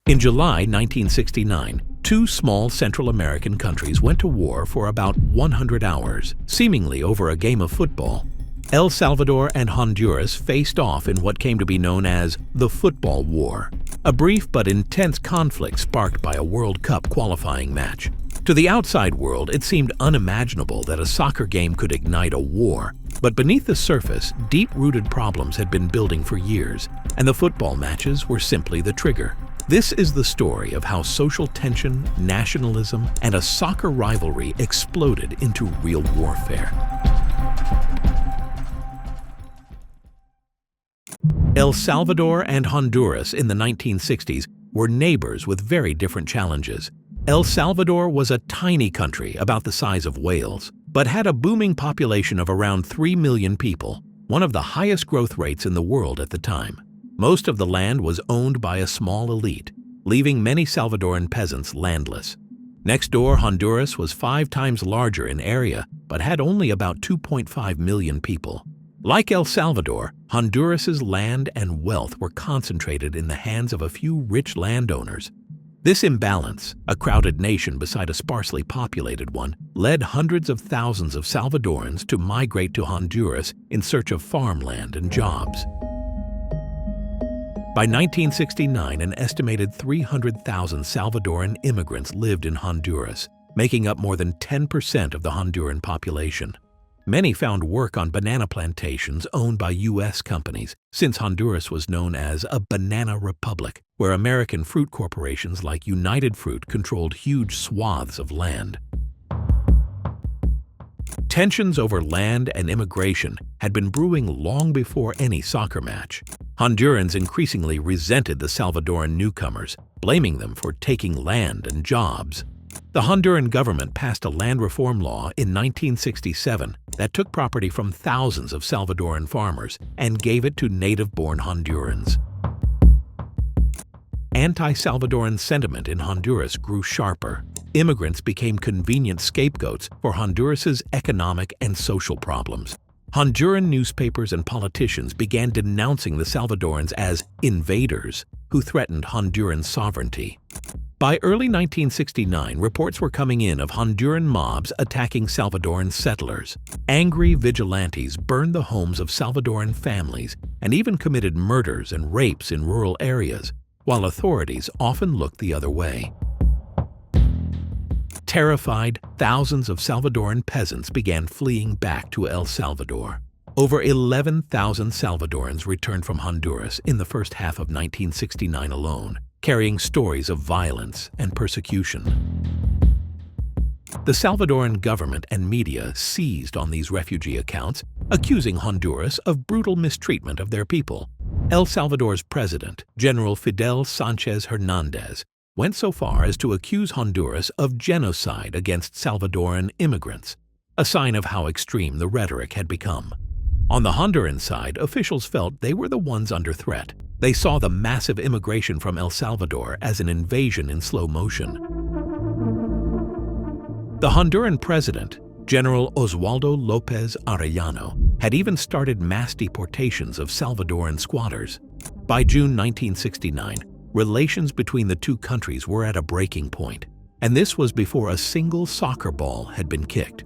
In July 1969, two small Central American countries went to war for about 100 hours, seemingly over a game of football. El Salvador and Honduras faced off in what came to be known as the Football War, a brief but intense conflict sparked by a World Cup qualifying match. To the outside world, it seemed unimaginable that a soccer game could ignite a war, but beneath the surface, deep-rooted problems had been building for years, and the football matches were simply the trigger. This is the story of how social tension, nationalism, and a soccer rivalry exploded into real warfare. El Salvador and Honduras in the 1960s were neighbors with very different challenges. El Salvador was a tiny country about the size of Wales, but had a booming population of around 3 million people, one of the highest growth rates in the world at the time. Most of the land was owned by a small elite, leaving many Salvadoran peasants landless. Next door, Honduras was 5 times larger in area, but had only about 2.5 million people. Like El Salvador, Honduras's land and wealth were concentrated in the hands of a few rich landowners. This imbalance, a crowded nation beside a sparsely populated one, led hundreds of thousands of Salvadorans to migrate to Honduras in search of farmland and jobs. By 1969, an estimated 300,000 Salvadoran immigrants lived in Honduras, making up more than 10% of the Honduran population. Many found work on banana plantations owned by U.S. companies, since Honduras was known as a banana republic, where American fruit corporations like United Fruit controlled huge swaths of land. Tensions over land and immigration had been brewing long before any soccer match. Hondurans increasingly resented the Salvadoran newcomers, blaming them for taking land and jobs. The Honduran government passed a land reform law in 1967 that took property from thousands of Salvadoran farmers and gave it to native-born Hondurans. Anti-Salvadoran sentiment in Honduras grew sharper. Immigrants became convenient scapegoats for Honduras's economic and social problems. Honduran newspapers and politicians began denouncing the Salvadorans as invaders who threatened Honduran sovereignty. By early 1969, reports were coming in of Honduran mobs attacking Salvadoran settlers. Angry vigilantes burned the homes of Salvadoran families and even committed murders and rapes in rural areas, while authorities often looked the other way. Terrified, thousands of Salvadoran peasants began fleeing back to El Salvador. Over 11,000 Salvadorans returned from Honduras in the first half of 1969 alone, carrying stories of violence and persecution. The Salvadoran government and media seized on these refugee accounts, accusing Honduras of brutal mistreatment of their people. El Salvador's president, General Fidel Sánchez Hernández, went so far as to accuse Honduras of genocide against Salvadoran immigrants, a sign of how extreme the rhetoric had become. On the Honduran side, officials felt they were the ones under threat. They saw the massive immigration from El Salvador as an invasion in slow motion. The Honduran president, General Oswaldo López Arellano, had even started mass deportations of Salvadoran squatters. By June 1969, relations between the two countries were at a breaking point, and this was before a single soccer ball had been kicked.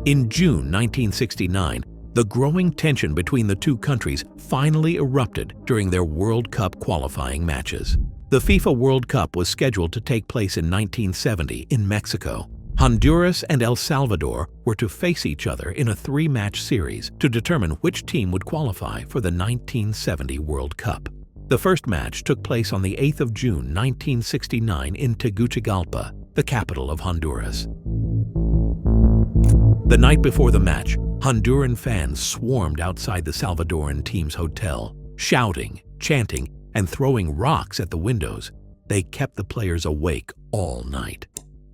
In June 1969, the growing tension between the two countries finally erupted during their World Cup qualifying matches. The FIFA World Cup was scheduled to take place in 1970 in Mexico. Honduras and El Salvador were to face each other in a 3-match series to determine which team would qualify for the 1970 World Cup. The first match took place on the 8th of June 1969 in Tegucigalpa, the capital of Honduras. The night before the match, Honduran fans swarmed outside the Salvadoran team's hotel, shouting, chanting, and throwing rocks at the windows. They kept the players awake all night.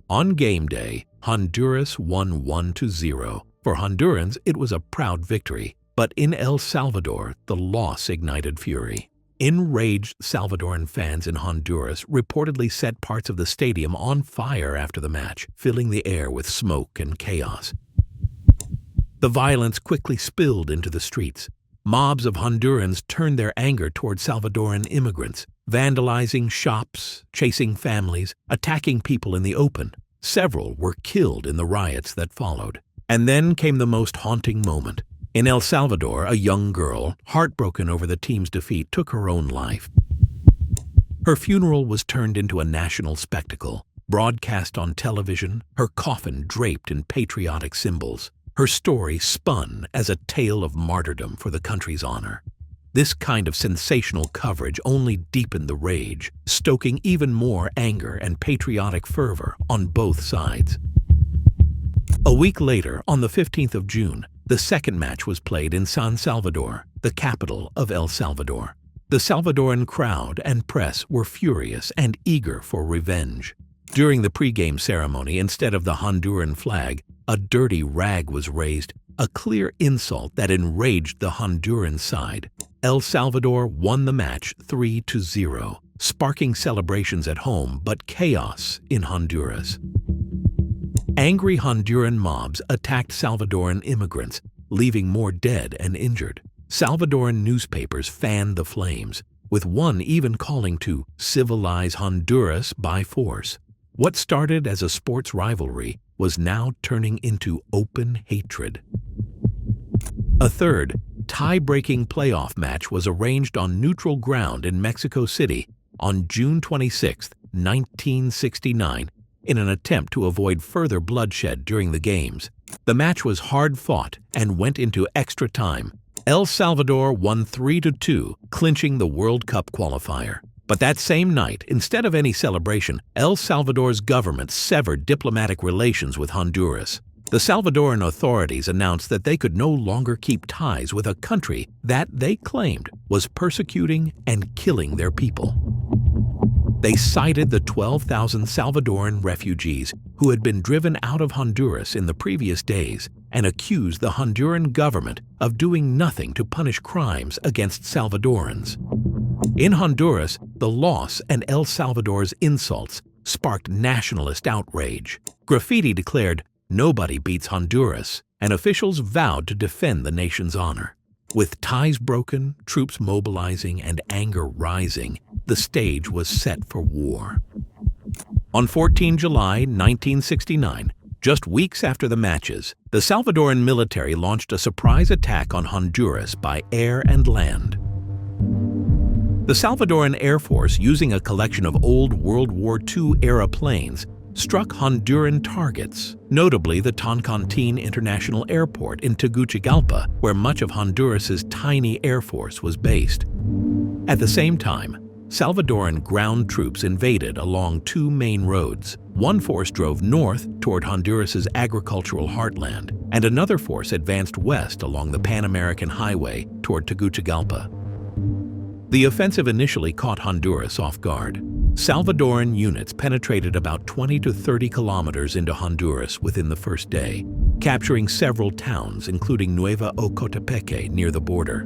On game day, Honduras won 1-0. For Hondurans, it was a proud victory, but in El Salvador, the loss ignited fury. Enraged Salvadoran fans in Honduras reportedly set parts of the stadium on fire after the match, filling the air with smoke and chaos. The violence quickly spilled into the streets. Mobs of Hondurans turned their anger toward Salvadoran immigrants, vandalizing shops, chasing families, attacking people in the open. Several were killed in the riots that followed. And then came the most haunting moment. In El Salvador, a young girl, heartbroken over the team's defeat, took her own life. Her funeral was turned into a national spectacle, broadcast on television, her coffin draped in patriotic symbols. Her story spun as a tale of martyrdom for the country's honor. This kind of sensational coverage only deepened the rage, stoking even more anger and patriotic fervor on both sides. A week later, on the 15th of June, the second match was played in San Salvador, the capital of El Salvador. The Salvadoran crowd and press were furious and eager for revenge. During the pre-game ceremony, instead of the Honduran flag, a dirty rag was raised, a clear insult that enraged the Honduran side. El Salvador won the match 3-0, sparking celebrations at home but chaos in Honduras. Angry Honduran mobs attacked Salvadoran immigrants, leaving more dead and injured. Salvadoran newspapers fanned the flames, with one even calling to civilize Honduras by force. What started as a sports rivalry was now turning into open hatred. A third, tie-breaking playoff match was arranged on neutral ground in Mexico City on June 26, 1969, in an attempt to avoid further bloodshed during the games. The match was hard-fought and went into extra time. El Salvador won 3-2, clinching the World Cup qualifier. But that same night, instead of any celebration, El Salvador's government severed diplomatic relations with Honduras. The Salvadoran authorities announced that they could no longer keep ties with a country that they claimed was persecuting and killing their people. They cited the 12,000 Salvadoran refugees who had been driven out of Honduras in the previous days and accused the Honduran government of doing nothing to punish crimes against Salvadorans. In Honduras, the loss and El Salvador's insults sparked nationalist outrage. Graffiti declared, "Nobody beats Honduras," and officials vowed to defend the nation's honor. With ties broken, troops mobilizing, and anger rising, the stage was set for war. On 14 July 1969, just weeks after the matches, the Salvadoran military launched a surprise attack on Honduras by air and land. The Salvadoran Air Force, using a collection of old World War II-era planes, struck Honduran targets, notably the Toncontín International Airport in Tegucigalpa, where much of Honduras's tiny air force was based. At the same time, Salvadoran ground troops invaded along two main roads. One force drove north toward Honduras's agricultural heartland, and another force advanced west along the Pan-American Highway toward Tegucigalpa. The offensive initially caught Honduras off guard. Salvadoran units penetrated about 20 to 30 kilometers into Honduras within the first day, capturing several towns, including Nueva Ocotepeque near the border.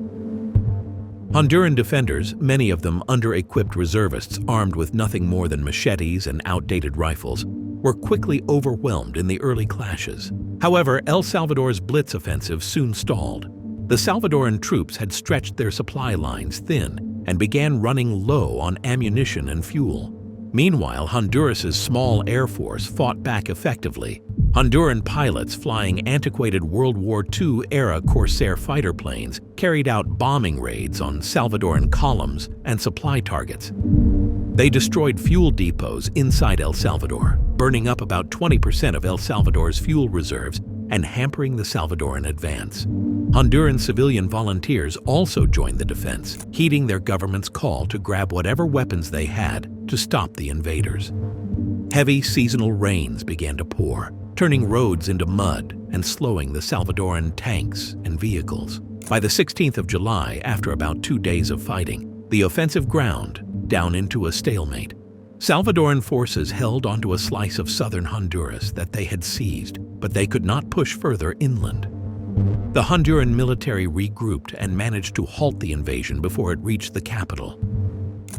Honduran defenders, many of them under-equipped reservists armed with nothing more than machetes and outdated rifles, were quickly overwhelmed in the early clashes. However, El Salvador's blitz offensive soon stalled. The Salvadoran troops had stretched their supply lines thin and began running low on ammunition and fuel. Meanwhile, Honduras's small air force fought back effectively. Honduran pilots flying antiquated World War II-era Corsair fighter planes carried out bombing raids on Salvadoran columns and supply targets. They destroyed fuel depots inside El Salvador, burning up about 20% of El Salvador's fuel reserves and hampering the Salvadoran advance. Honduran civilian volunteers also joined the defense, heeding their government's call to grab whatever weapons they had to stop the invaders. Heavy seasonal rains began to pour, turning roads into mud and slowing the Salvadoran tanks and vehicles. By the 16th of July, after about 2 days of fighting, the offensive ground down into a stalemate. Salvadoran forces held onto a slice of southern Honduras that they had seized, but they could not push further inland. The Honduran military regrouped and managed to halt the invasion before it reached the capital.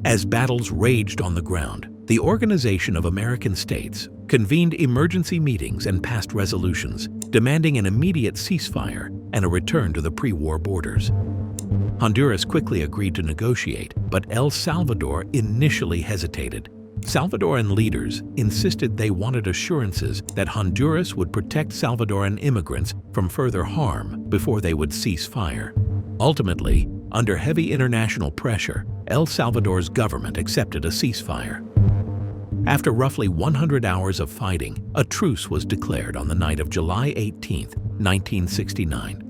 As battles raged on the ground, the Organization of American States convened emergency meetings and passed resolutions demanding an immediate ceasefire and a return to the pre-war borders. Honduras quickly agreed to negotiate, but El Salvador initially hesitated. Salvadoran leaders insisted they wanted assurances that Honduras would protect Salvadoran immigrants from further harm before they would cease fire. Ultimately, under heavy international pressure, El Salvador's government accepted a ceasefire. After roughly 100 hours of fighting, a truce was declared on the night of July 18, 1969.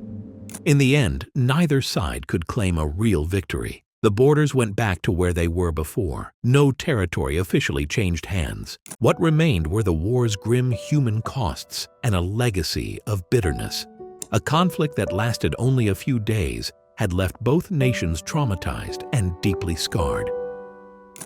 In the end, neither side could claim a real victory. The borders went back to where they were before. No territory officially changed hands. What remained were the war's grim human costs and a legacy of bitterness. A conflict that lasted only a few days had left both nations traumatized and deeply scarred.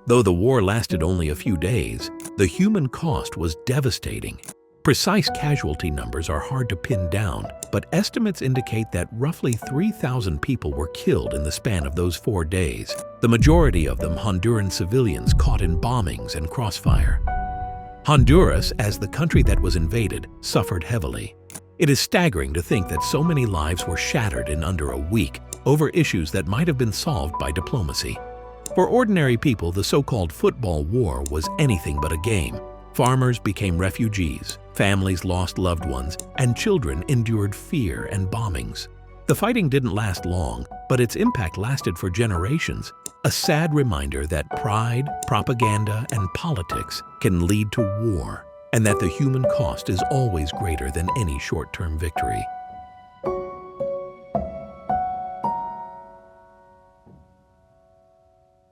Though the war lasted only a few days, the human cost was devastating. Precise casualty numbers are hard to pin down, but estimates indicate that roughly 3,000 people were killed in the span of those 4 days, the majority of them Honduran civilians caught in bombings and crossfire. Honduras, as the country that was invaded, suffered heavily. It is staggering to think that so many lives were shattered in under a week over issues that might have been solved by diplomacy. For ordinary people, the so-called football war was anything but a game. Farmers became refugees, families lost loved ones, and children endured fear and bombings. The fighting didn't last long, but its impact lasted for generations, a sad reminder that pride, propaganda, and politics can lead to war, and that the human cost is always greater than any short-term victory.